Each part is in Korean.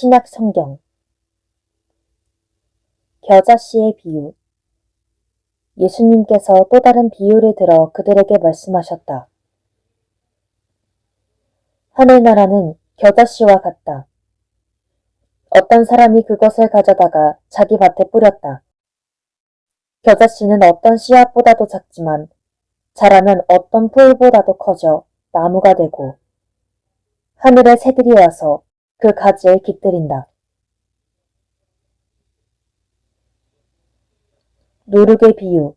신약 성경 겨자씨의 비유. 예수님께서 또 다른 비유를 들어 그들에게 말씀하셨다. 하늘나라는 겨자씨와 같다. 어떤 사람이 그것을 가져다가 자기 밭에 뿌렸다. 겨자씨는 어떤 씨앗보다도 작지만 자라면 어떤 풀보다도 커져 나무가 되고 하늘의 새들이 와서 그 가지에 깃들인다. 누룩의 비유.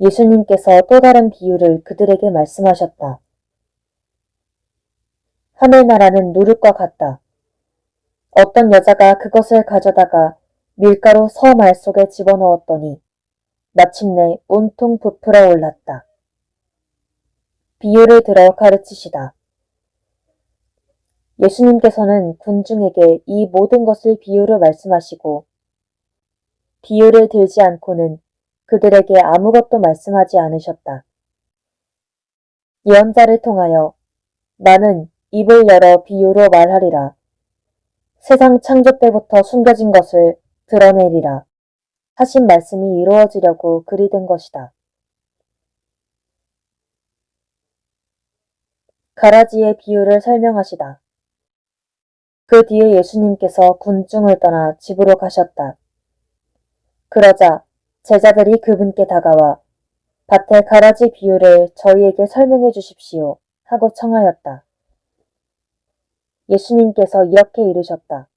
예수님께서 또 다른 비유를 그들에게 말씀하셨다. 하늘나라는 누룩과 같다. 어떤 여자가 그것을 가져다가 밀가루 서말 속에 집어넣었더니 마침내 온통 부풀어 올랐다. 비유를 들어 가르치시다. 예수님께서는 군중에게 이 모든 것을 비유로 말씀하시고 비유를 들지 않고는 그들에게 아무것도 말씀하지 않으셨다. 예언자를 통하여 나는 입을 열어 비유로 말하리라. 세상 창조 때부터 숨겨진 것을 드러내리라. 하신 말씀이 이루어지려고 그리 된 것이다. 가라지의 비유를 설명하시다. 그 뒤에 예수님께서 군중을 떠나 집으로 가셨다. 그러자 제자들이 그분께 다가와 밭의 가라지 비유를 저희에게 설명해 주십시오 하고 청하였다. 예수님께서 이렇게 이르셨다.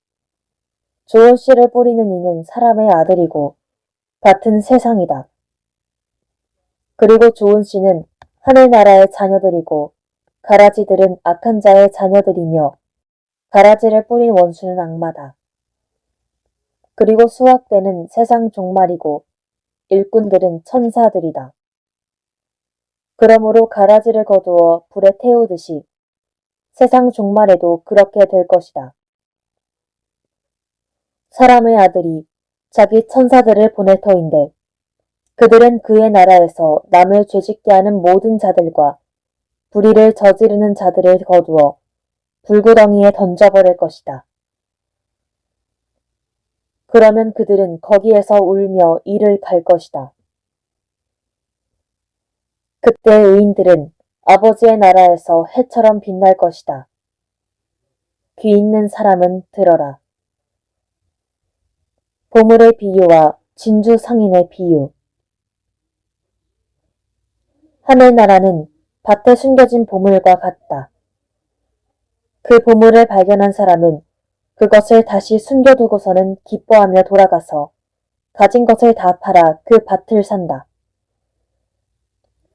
좋은 씨를 뿌리는 이는 사람의 아들이고 밭은 세상이다. 그리고 좋은 씨는 하늘나라의 자녀들이고 가라지들은 악한 자의 자녀들이며 가라지를 뿌린 원수는 악마다. 그리고 수확되는 세상 종말이고 일꾼들은 천사들이다. 그러므로 가라지를 거두어 불에 태우듯이 세상 종말에도 그렇게 될 것이다. 사람의 아들이 자기 천사들을 보낼 터인데 그들은 그의 나라에서 남을 죄짓게 하는 모든 자들과 불의를 저지르는 자들을 거두어 불구덩이에 던져버릴 것이다. 그러면 그들은 거기에서 울며 이를 갈 것이다. 그때 의인들은 아버지의 나라에서 해처럼 빛날 것이다. 귀 있는 사람은 들어라. 보물의 비유와 진주 상인의 비유. 하늘나라는 밭에 숨겨진 보물과 같다. 그 보물을 발견한 사람은 그것을 다시 숨겨두고서는 기뻐하며 돌아가서 가진 것을 다 팔아 그 밭을 산다.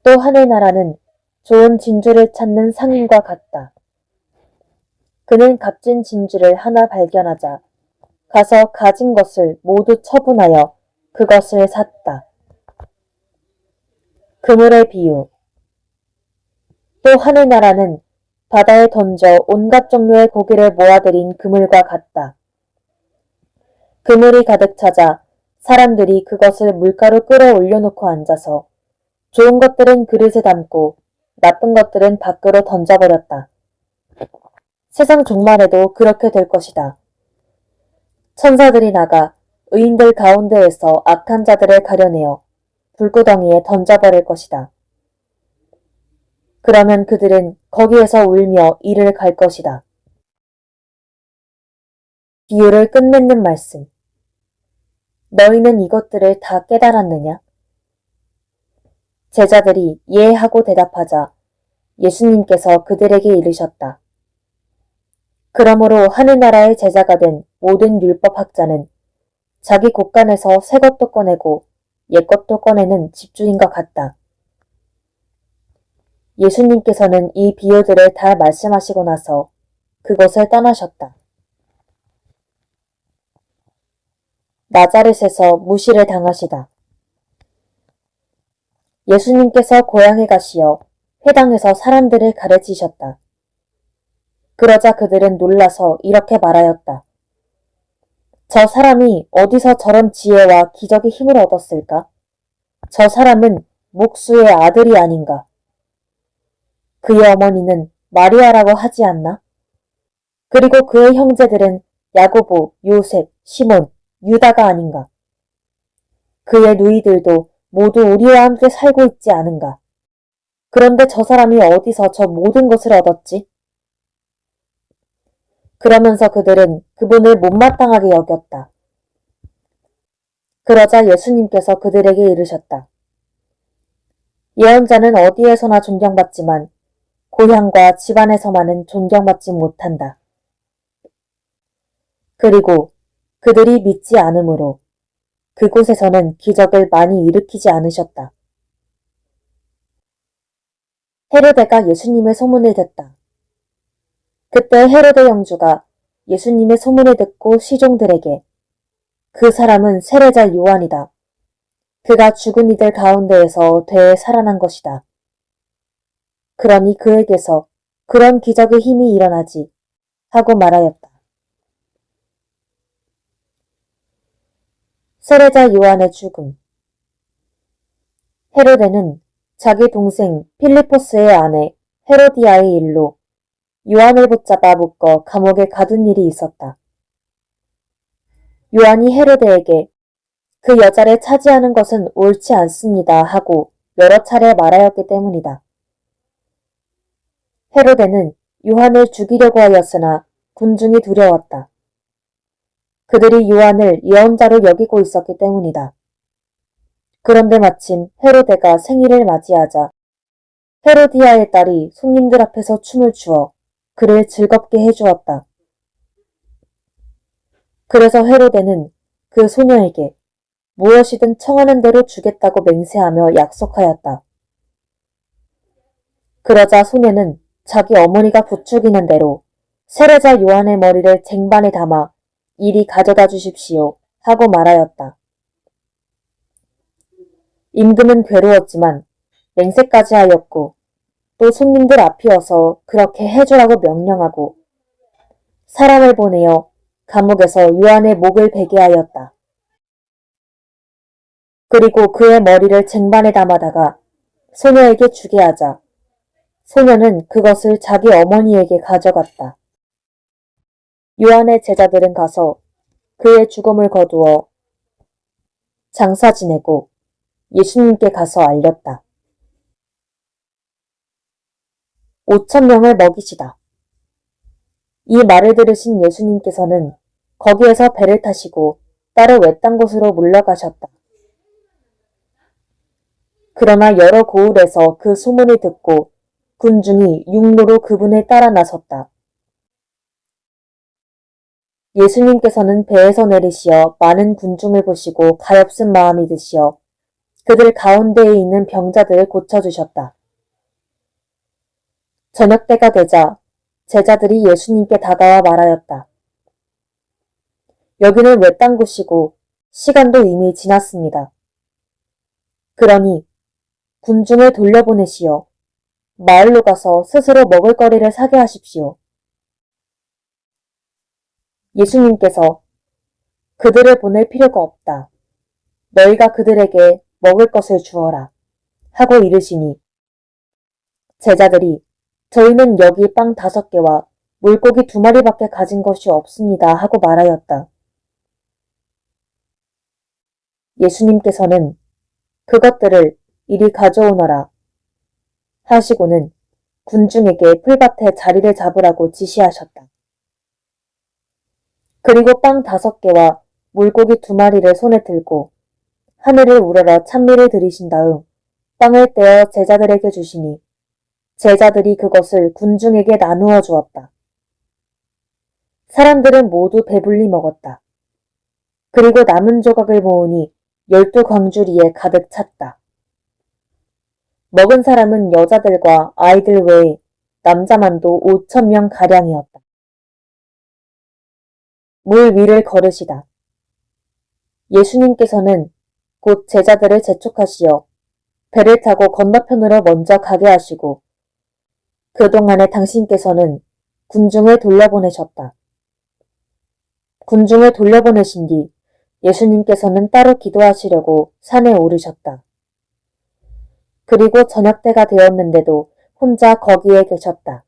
또 하늘나라는 좋은 진주를 찾는 상인과 같다. 그는 값진 진주를 하나 발견하자 가서 가진 것을 모두 처분하여 그것을 샀다. 그물의 비유. 또 하늘나라는 바다에 던져 온갖 종류의 고기를 모아들인 그물과 같다. 그물이 가득 차자 사람들이 그것을 물가로 끌어올려 놓고 앉아서 좋은 것들은 그릇에 담고 나쁜 것들은 밖으로 던져버렸다. 세상 종말에도 그렇게 될 것이다. 천사들이 나가 의인들 가운데에서 악한 자들을 가려내어 불구덩이에 던져버릴 것이다. 그러면 그들은 거기에서 울며 이를 갈 것이다. 비유를 끝맺는 말씀. 너희는 이것들을 다 깨달았느냐? 제자들이 예 하고 대답하자 예수님께서 그들에게 이르셨다. 그러므로 하늘나라의 제자가 된 모든 율법학자는 자기 곳간에서 새 것도 꺼내고 옛 것도 꺼내는 집주인과 같다. 예수님께서는 이 비유들을 다 말씀하시고 나서 그곳을 떠나셨다. 나자렛에서 무시를 당하시다. 예수님께서 고향에 가시어 회당에서 사람들을 가르치셨다. 그러자 그들은 놀라서 이렇게 말하였다. 저 사람이 어디서 저런 지혜와 기적의 힘을 얻었을까? 저 사람은 목수의 아들이 아닌가? 그의 어머니는 마리아라고 하지 않나? 그리고 그의 형제들은 야고보, 요셉, 시몬, 유다가 아닌가. 그의 누이들도 모두 우리와 함께 살고 있지 않은가. 그런데 저 사람이 어디서 저 모든 것을 얻었지? 그러면서 그들은 그분을 못마땅하게 여겼다. 그러자 예수님께서 그들에게 이르셨다. 예언자는 어디에서나 존경받지만 고향과 집안에서만은 존경받지 못한다. 그리고 그들이 믿지 않으므로 그곳에서는 기적을 많이 일으키지 않으셨다. 헤로데가 예수님의 소문을 듣다. 그때 헤로데 영주가 예수님의 소문을 듣고 시종들에게 그 사람은 세례자 요한이다. 그가 죽은 이들 가운데에서 되에 살아난 것이다. 그러니 그에게서 그런 기적의 힘이 일어나지 하고 말하였다. 세례자 요한의 죽음. 헤로데는 자기 동생 필리포스의 아내 헤로디아의 일로 요한을 붙잡아 묶어 감옥에 가둔 일이 있었다. 요한이 헤로데에게 그 여자를 차지하는 것은 옳지 않습니다 하고 여러 차례 말하였기 때문이다. 헤로데는 요한을 죽이려고 하였으나 군중이 두려웠다. 그들이 요한을 예언자로 여기고 있었기 때문이다. 그런데 마침 헤로데가 생일을 맞이하자 헤로디아의 딸이 손님들 앞에서 춤을 추어 그를 즐겁게 해주었다. 그래서 헤로데는 그 소녀에게 무엇이든 청하는 대로 주겠다고 맹세하며 약속하였다. 그러자 소녀는 자기 어머니가 부추기는 대로 세례자 요한의 머리를 쟁반에 담아 이리 가져다 주십시오 하고 말하였다. 임금은 괴로웠지만 맹세까지 하였고 또 손님들 앞이어서 그렇게 해주라고 명령하고 사람을 보내어 감옥에서 요한의 목을 베게 하였다. 그리고 그의 머리를 쟁반에 담아다가 소녀에게 주게 하자 소녀는 그것을 자기 어머니에게 가져갔다. 요한의 제자들은 가서 그의 죽음을 거두어 장사 지내고 예수님께 가서 알렸다. 5,000명을 먹이시다. 이 말을 들으신 예수님께서는 거기에서 배를 타시고 따로 외딴 곳으로 물러가셨다. 그러나 여러 고을에서 그 소문을 듣고 군중이 육로로 그분을 따라 나섰다. 예수님께서는 배에서 내리시어 많은 군중을 보시고 가엾은 마음이 드시어 그들 가운데에 있는 병자들을 고쳐주셨다. 저녁 때가 되자 제자들이 예수님께 다가와 말하였다. 여기는 외딴 곳이고 시간도 이미 지났습니다. 그러니 군중을 돌려보내시어 마을로 가서 스스로 먹을 거리를 사게 하십시오. 예수님께서 그들을 보낼 필요가 없다. 너희가 그들에게 먹을 것을 주어라. 하고 이르시니 제자들이 저희는 여기 빵 5개와 물고기 2마리밖에 가진 것이 없습니다. 하고 말하였다. 예수님께서는 그것들을 이리 가져오너라 하시고는 군중에게 풀밭에 자리를 잡으라고 지시하셨다. 그리고 빵 5개와 물고기 2마리를 손에 들고 하늘을 우러러 찬미를 드리신 다음 빵을 떼어 제자들에게 주시니 제자들이 그것을 군중에게 나누어 주었다. 사람들은 모두 배불리 먹었다. 그리고 남은 조각을 모으니 12광주리에 가득 찼다. 먹은 사람은 여자들과 아이들 외에 남자만도 5,000명 가량이었다. 물 위를 걸으시다. 예수님께서는 곧 제자들을 재촉하시어 배를 타고 건너편으로 먼저 가게 하시고 그동안에 당신께서는 군중을 돌려보내셨다. 군중을 돌려보내신 뒤 예수님께서는 따로 기도하시려고 산에 오르셨다. 그리고 저녁 때가 되었는데도 혼자 거기에 계셨다.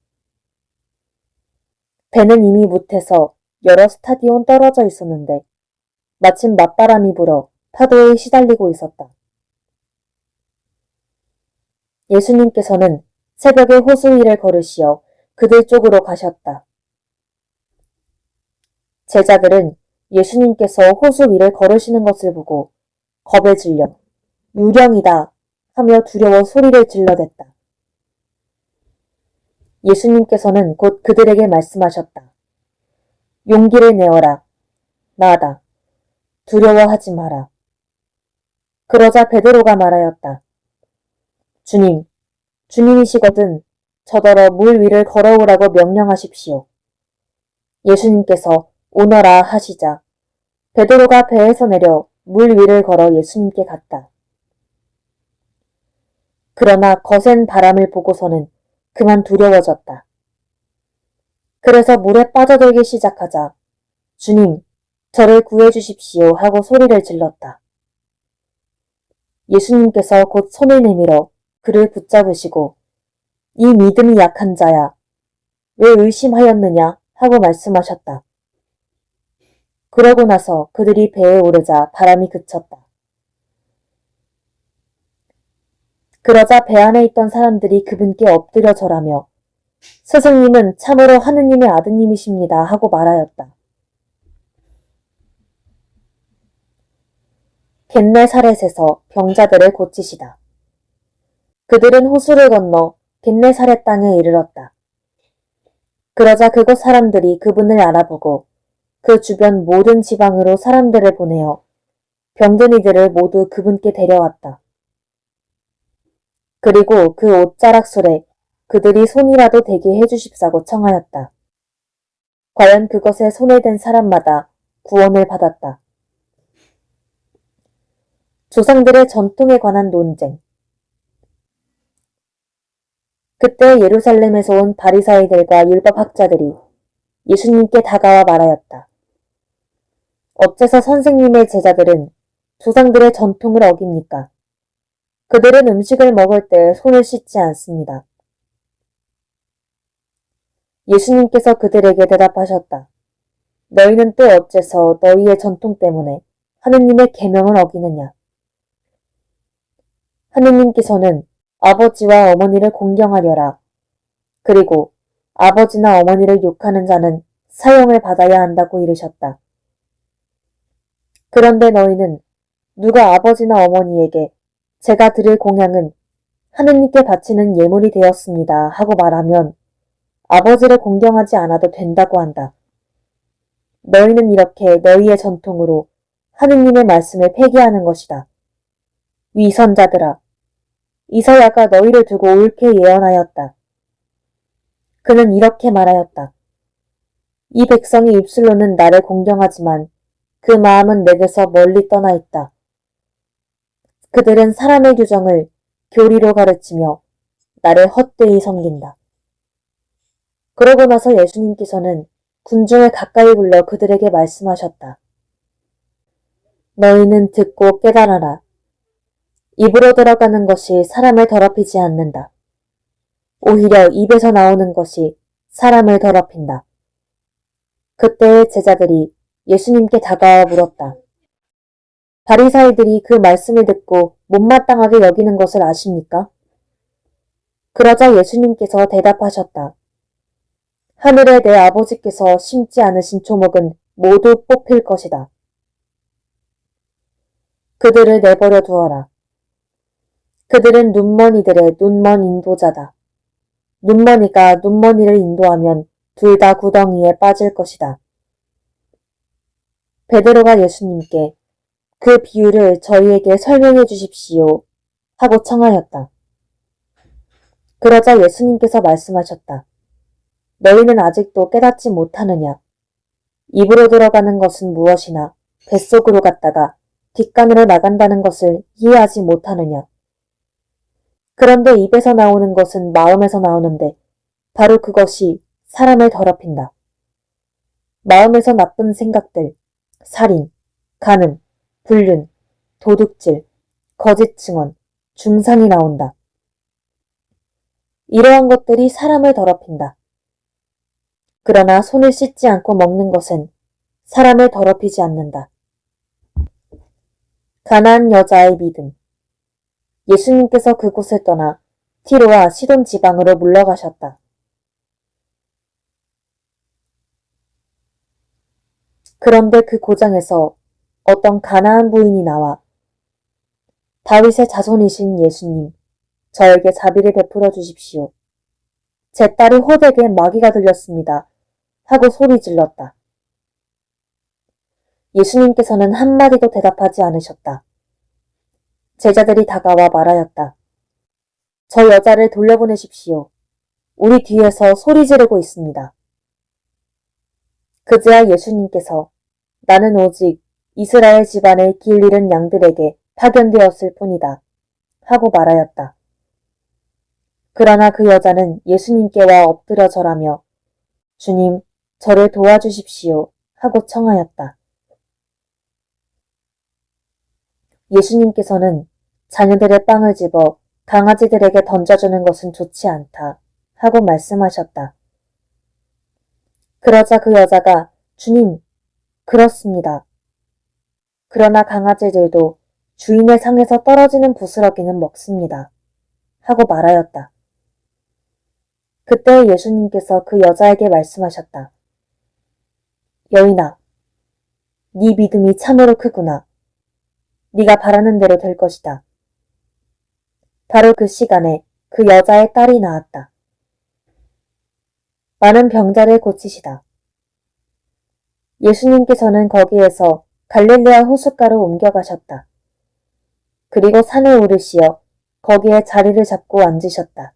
배는 이미 무태서 여러 스타디온 떨어져 있었는데 마침 맞바람이 불어 파도에 시달리고 있었다. 예수님께서는 새벽에 호수 위를 걸으시어 그들 쪽으로 가셨다. 제자들은 예수님께서 호수 위를 걸으시는 것을 보고 겁에 질려 유령이다 하며 두려워 소리를 질러댔다. 예수님께서는 곧 그들에게 말씀하셨다. 용기를 내어라. 나다. 두려워하지 마라. 그러자 베드로가 말하였다. 주님, 주님이시거든 저더러 물 위를 걸어오라고 명령하십시오. 예수님께서 오너라 하시자 베드로가 배에서 내려 물 위를 걸어 예수님께 갔다. 그러나 거센 바람을 보고서는 그만 두려워졌다. 그래서 물에 빠져들기 시작하자 주님, 저를 구해주십시오 하고 소리를 질렀다. 예수님께서 곧 손을 내밀어 그를 붙잡으시고 이 믿음이 약한 자야, 왜 의심하였느냐 하고 말씀하셨다. 그러고 나서 그들이 배에 오르자 바람이 그쳤다. 그러자 배 안에 있던 사람들이 그분께 엎드려 절하며 스승님은 참으로 하느님의 아드님이십니다 하고 말하였다. 겟네사렛에서 병자들을 고치시다. 그들은 호수를 건너 겟네사렛 땅에 이르렀다. 그러자 그곳 사람들이 그분을 알아보고 그 주변 모든 지방으로 사람들을 보내어 병든 이들을 모두 그분께 데려왔다. 그리고 그 옷자락솔에 그들이 손이라도 대게 해주십사고 청하였다. 과연 그것에 손을 댄 사람마다 구원을 받았다. 조상들의 전통에 관한 논쟁. 그때 예루살렘에서 온 바리사이들과 율법학자들이 예수님께 다가와 말하였다. 어째서 선생님의 제자들은 조상들의 전통을 어깁니까? 그들은 음식을 먹을 때 손을 씻지 않습니다. 예수님께서 그들에게 대답하셨다. 너희는 또 어째서 너희의 전통 때문에 하느님의 계명을 어기느냐? 하느님께서는 아버지와 어머니를 공경하려라. 그리고 아버지나 어머니를 욕하는 자는 사형을 받아야 한다고 이르셨다. 그런데 너희는 누가 아버지나 어머니에게 제가 드릴 공양은 하느님께 바치는 예물이 되었습니다 하고 말하면 아버지를 공경하지 않아도 된다고 한다. 너희는 이렇게 너희의 전통으로 하느님의 말씀을 폐기하는 것이다. 위선자들아, 이사야가 너희를 두고 옳게 예언하였다. 그는 이렇게 말하였다. 이 백성이 입술로는 나를 공경하지만 그 마음은 내게서 멀리 떠나 있다. 그들은 사람의 규정을 교리로 가르치며 나를 헛되이 섬긴다. 그러고 나서 예수님께서는 군중을 가까이 불러 그들에게 말씀하셨다. 너희는 듣고 깨달아라. 입으로 들어가는 것이 사람을 더럽히지 않는다. 오히려 입에서 나오는 것이 사람을 더럽힌다. 그때의 제자들이 예수님께 다가와 물었다. 바리사이들이 그 말씀을 듣고 못마땅하게 여기는 것을 아십니까? 그러자 예수님께서 대답하셨다. 하늘에 내 아버지께서 심지 않으신 초목은 모두 뽑힐 것이다. 그들을 내버려 두어라. 그들은 눈먼이들의 눈먼 인도자다. 눈먼이가 눈먼이를 인도하면 둘 다 구덩이에 빠질 것이다. 베드로가 예수님께 그 비유를 저희에게 설명해 주십시오 하고 청하였다. 그러자 예수님께서 말씀하셨다. 너희는 아직도 깨닫지 못하느냐? 입으로 들어가는 것은 무엇이나 뱃속으로 갔다가 뒷간으로 나간다는 것을 이해하지 못하느냐? 그런데 입에서 나오는 것은 마음에서 나오는데 바로 그것이 사람을 더럽힌다. 마음에서 나쁜 생각들, 살인, 간음, 불륜, 도둑질, 거짓 증언, 중상이 나온다. 이러한 것들이 사람을 더럽힌다. 그러나 손을 씻지 않고 먹는 것은 사람을 더럽히지 않는다. 가나안 여자의 믿음. 예수님께서 그곳을 떠나 티로와 시돈 지방으로 물러가셨다. 그런데 그 고장에서 어떤 가나안 부인이 나와 다윗의 자손이신 예수님, 저에게 자비를 베풀어 주십시오. 제 딸이 호되게 마귀가 들렸습니다. 하고 소리 질렀다. 예수님께서는 한마디도 대답하지 않으셨다. 제자들이 다가와 말하였다. 저 여자를 돌려보내십시오. 우리 뒤에서 소리 지르고 있습니다. 그제야 예수님께서 나는 오직 이스라엘 집안의 길 잃은 양들에게 파견되었을 뿐이다. 하고 말하였다. 그러나 그 여자는 예수님께 와 엎드려 절하며 주님, 저를 도와주십시오. 하고 청하였다. 예수님께서는 자녀들의 빵을 집어 강아지들에게 던져주는 것은 좋지 않다. 하고 말씀하셨다. 그러자 그 여자가 주님, 그렇습니다. 그러나 강아지들도 주인의 상에서 떨어지는 부스러기는 먹습니다. 하고 말하였다. 그때 예수님께서 그 여자에게 말씀하셨다. 여인아, 네 믿음이 참으로 크구나. 네가 바라는 대로 될 것이다. 바로 그 시간에 그 여자의 딸이 나았다. 많은 병자를 고치시다. 예수님께서는 거기에서 갈릴레아 호숫가로 옮겨가셨다. 그리고 산에 오르시어 거기에 자리를 잡고 앉으셨다.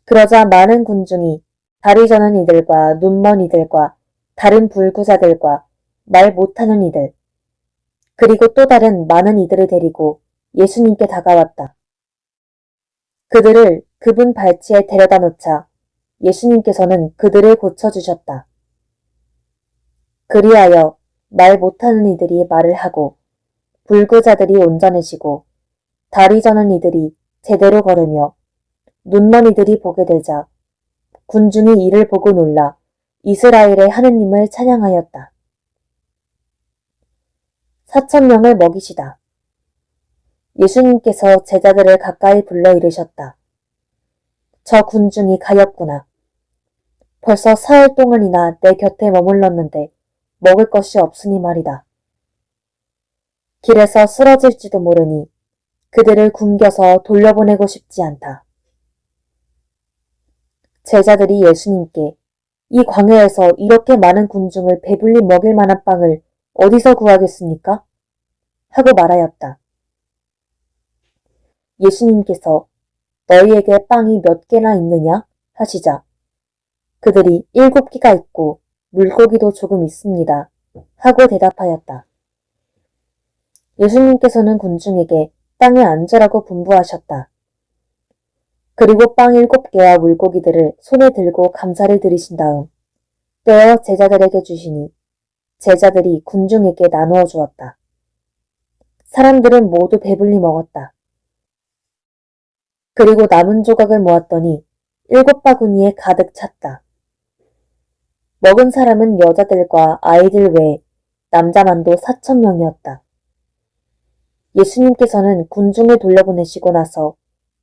그러자 많은 군중이 다리 저는 이들과 눈먼 이들과 다른 불구자들과 말 못하는 이들, 그리고 또 다른 많은 이들을 데리고 예수님께 다가왔다. 그들을 그분 발치에 데려다 놓자 예수님께서는 그들을 고쳐주셨다. 그리하여 말 못하는 이들이 말을 하고 불구자들이 온전해지고 다리 저는 이들이 제대로 걸으며 눈먼 이들이 보게 되자 군중이 이를 보고 놀라 이스라엘의 하느님을 찬양하였다. 4,000명을 먹이시다. 예수님께서 제자들을 가까이 불러 이르셨다. 저 군중이 가엾구나. 벌써 사흘 동안이나 내 곁에 머물렀는데 먹을 것이 없으니 말이다. 길에서 쓰러질지도 모르니 그들을 굶겨서 돌려보내고 싶지 않다. 제자들이 예수님께 이 광야에서 이렇게 많은 군중을 배불리 먹일 만한 빵을 어디서 구하겠습니까? 하고 말하였다. 예수님께서 너희에게 빵이 몇 개나 있느냐? 하시자 그들이 7개가 있고 물고기도 조금 있습니다. 하고 대답하였다. 예수님께서는 군중에게 땅에 앉으라고 분부하셨다. 그리고 빵 7개와 물고기들을 손에 들고 감사를 드리신 다음 떼어 제자들에게 주시니 제자들이 군중에게 나누어 주었다. 사람들은 모두 배불리 먹었다. 그리고 남은 조각을 모았더니 7바구니에 가득 찼다. 먹은 사람은 여자들과 아이들 외에 남자만도 4,000명이었다. 예수님께서는 군중을 돌려보내시고 나서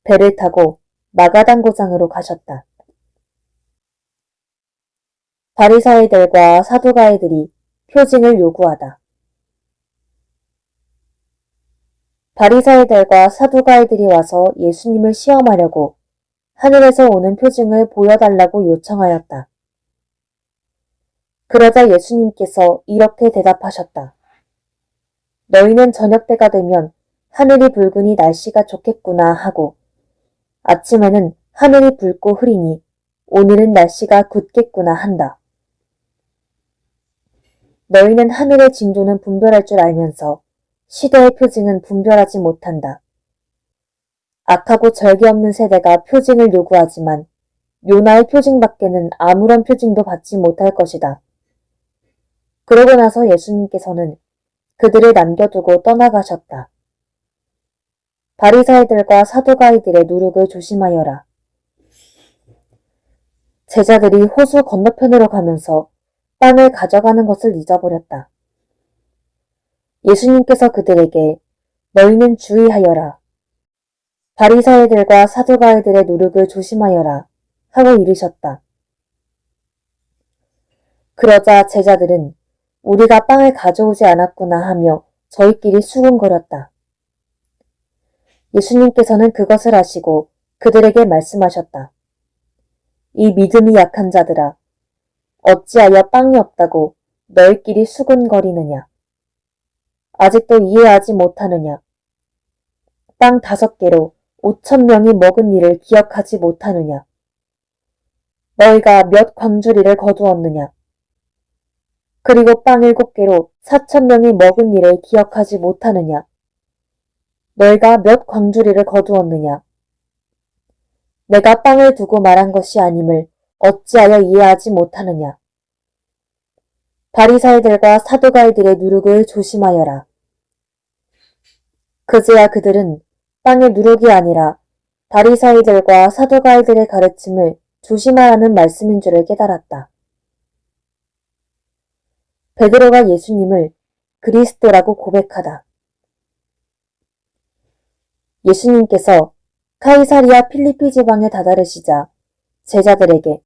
배를 타고 마가단 고장으로 가셨다. 바리사이들과 사두가이들이 표징을 요구하다. 바리사이들과 사두가이들이 와서 예수님을 시험하려고 하늘에서 오는 표징을 보여달라고 요청하였다. 그러자 예수님께서 이렇게 대답하셨다. 너희는 저녁 때가 되면 하늘이 붉으니 날씨가 좋겠구나 하고 아침에는 하늘이 붉고 흐리니 오늘은 날씨가 굳겠구나 한다. 너희는 하늘의 징조는 분별할 줄 알면서 시대의 표징은 분별하지 못한다. 악하고 절개 없는 세대가 표징을 요구하지만 요나의 표징밖에는 아무런 표징도 받지 못할 것이다. 그러고 나서 예수님께서는 그들을 남겨두고 떠나가셨다. 바리사이들과 사두가이들의 누룩을 조심하여라. 제자들이 호수 건너편으로 가면서 빵을 가져가는 것을 잊어버렸다. 예수님께서 그들에게 너희는 주의하여라. 바리사이들과 사두가이들의 누룩을 조심하여라 하고 이르셨다. 그러자 제자들은 우리가 빵을 가져오지 않았구나 하며 저희끼리 수군거렸다. 예수님께서는 그것을 아시고 그들에게 말씀하셨다. 이 믿음이 약한 자들아, 어찌하여 빵이 없다고 너희끼리 수군거리느냐? 아직도 이해하지 못하느냐? 빵 5개로 5,000명이 먹은 일을 기억하지 못하느냐? 너희가 몇 광주리를 거두었느냐? 그리고 빵 7개로 4,000명이 먹은 일을 기억하지 못하느냐? 너희가 몇 광주리를 거두었느냐? 내가 빵을 두고 말한 것이 아님을 어찌하여 이해하지 못하느냐? 바리사이들과 사두가이들의 누룩을 조심하여라. 그제야 그들은 빵의 누룩이 아니라 바리사이들과 사두가이들의 가르침을 조심하라는 말씀인 줄을 깨달았다. 베드로가 예수님을 그리스도라고 고백하다. 예수님께서 카이사리아 필리피 지방에 다다르시자 제자들에게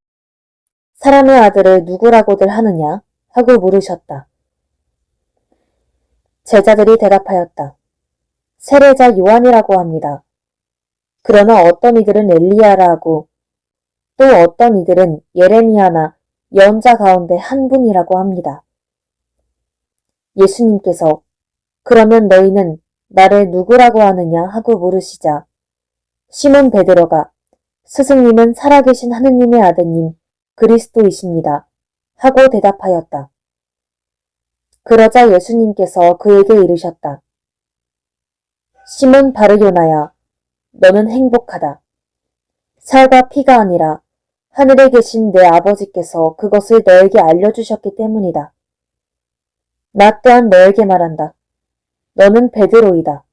사람의 아들을 누구라고들 하느냐 하고 물으셨다. 제자들이 대답하였다. 세례자 요한이라고 합니다. 그러나 어떤 이들은 엘리야라 하고 또 어떤 이들은 예레미야나 예언자 가운데 한 분이라고 합니다. 예수님께서 그러면 너희는 나를 누구라고 하느냐 하고 물으시자 시몬 베드로가 스승님은 살아계신 하느님의 아드님 그리스도이십니다 하고 대답하였다. 그러자 예수님께서 그에게 이르셨다. 시몬 바르요나야, 너는 행복하다. 살과 피가 아니라 하늘에 계신 내 아버지께서 그것을 너에게 알려주셨기 때문이다. 나 또한 너에게 말한다. 너는 베드로이다.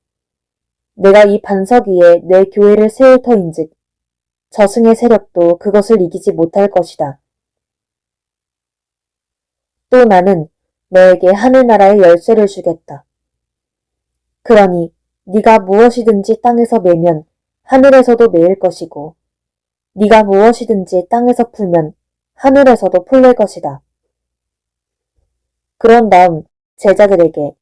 내가 이 반석 위에 내 교회를 세울 터인즉 저승의 세력도 그것을 이기지 못할 것이다. 또 나는 너에게 하늘나라의 열쇠를 주겠다. 그러니 네가 무엇이든지 땅에서 매면 하늘에서도 매일 것이고 네가 무엇이든지 땅에서 풀면 하늘에서도 풀릴 것이다. 그런 다음 제자들에게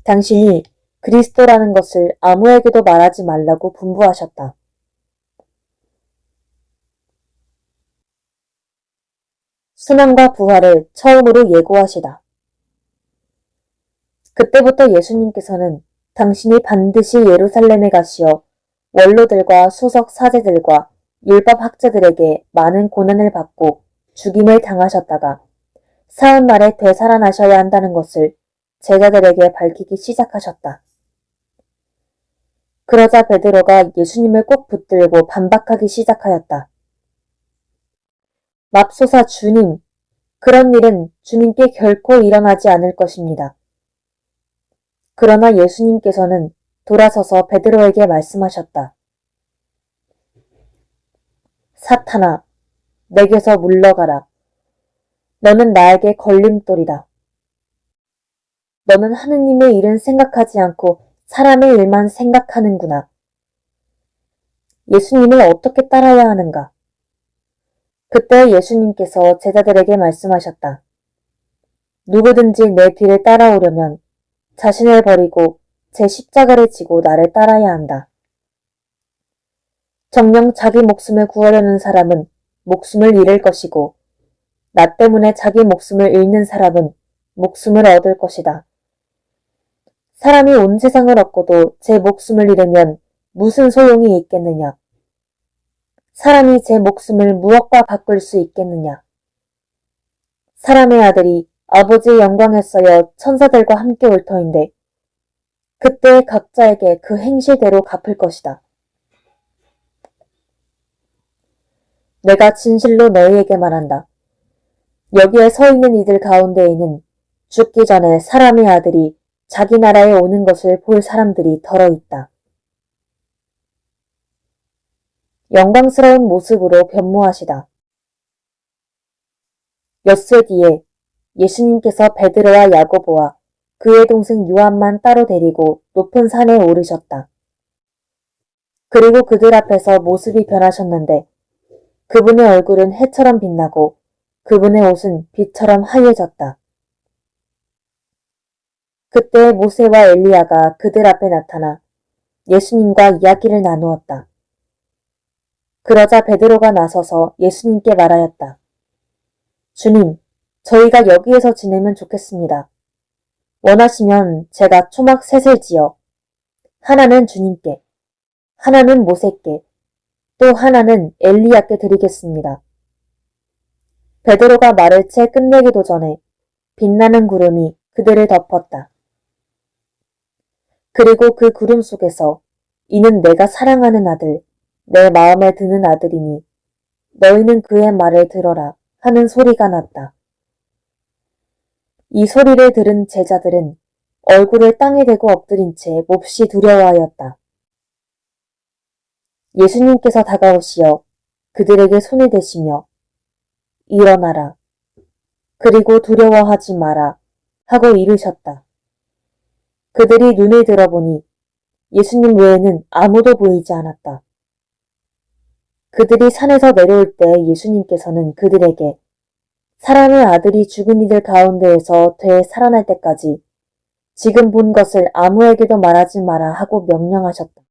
당신이 그리스도라는 것을 아무에게도 말하지 말라고 분부하셨다. 순환과 부활을 처음으로 예고하시다. 그때부터 예수님께서는 당신이 반드시 예루살렘에 가시어 원로들과 수석 사제들과 율법 학자들에게 많은 고난을 받고 죽임을 당하셨다가 사흘만에 되살아나셔야 한다는 것을 제자들에게 밝히기 시작하셨다. 그러자 베드로가 예수님을 꼭 붙들고 반박하기 시작하였다. 맙소사 주님, 그런 일은 주님께 결코 일어나지 않을 것입니다. 그러나 예수님께서는 돌아서서 베드로에게 말씀하셨다. 사탄아, 내게서 물러가라. 너는 나에게 걸림돌이다. 너는 하느님의 일은 생각하지 않고 사람의 일만 생각하는구나. 예수님을 어떻게 따라야 하는가? 그때 예수님께서 제자들에게 말씀하셨다. 누구든지 내 뒤를 따라오려면 자신을 버리고 제 십자가를 지고 나를 따라야 한다. 정녕 자기 목숨을 구하려는 사람은 목숨을 잃을 것이고 나 때문에 자기 목숨을 잃는 사람은 목숨을 얻을 것이다. 사람이 온 세상을 얻고도 제 목숨을 잃으면 무슨 소용이 있겠느냐? 사람이 제 목숨을 무엇과 바꿀 수 있겠느냐? 사람의 아들이 아버지의 영광에 써여 천사들과 함께 올 터인데 그때 각자에게 그 행실대로 갚을 것이다. 내가 진실로 너희에게 말한다. 여기에 서 있는 이들 가운데에는 죽기 전에 사람의 아들이 자기 나라에 오는 것을 볼 사람들이 더러 있다. 영광스러운 모습으로 변모하시다. 엿새 뒤에 예수님께서 베드로와 야고보와 그의 동생 요한만 따로 데리고 높은 산에 오르셨다. 그리고 그들 앞에서 모습이 변하셨는데 그분의 얼굴은 해처럼 빛나고 그분의 옷은 빛처럼 하얘졌다. 그때 모세와 엘리야가 그들 앞에 나타나 예수님과 이야기를 나누었다. 그러자 베드로가 나서서 예수님께 말하였다. 주님, 저희가 여기에서 지내면 좋겠습니다. 원하시면 제가 초막 셋을 지어 하나는 주님께, 하나는 모세께, 또 하나는 엘리야께 드리겠습니다. 베드로가 말을 채 끝내기도 전에 빛나는 구름이 그들을 덮었다. 그리고 그 구름 속에서 이는 내가 사랑하는 아들, 내 마음에 드는 아들이니 너희는 그의 말을 들어라 하는 소리가 났다. 이 소리를 들은 제자들은 얼굴을 땅에 대고 엎드린 채 몹시 두려워하였다. 예수님께서 다가오시어 그들에게 손을 대시며 일어나라. 그리고 두려워하지 마라 하고 이르셨다. 그들이 눈을 들어보니 예수님 외에는 아무도 보이지 않았다. 그들이 산에서 내려올 때 예수님께서는 그들에게 사람의 아들이 죽은 이들 가운데에서 되살아날 때까지 지금 본 것을 아무에게도 말하지 마라 하고 명령하셨다.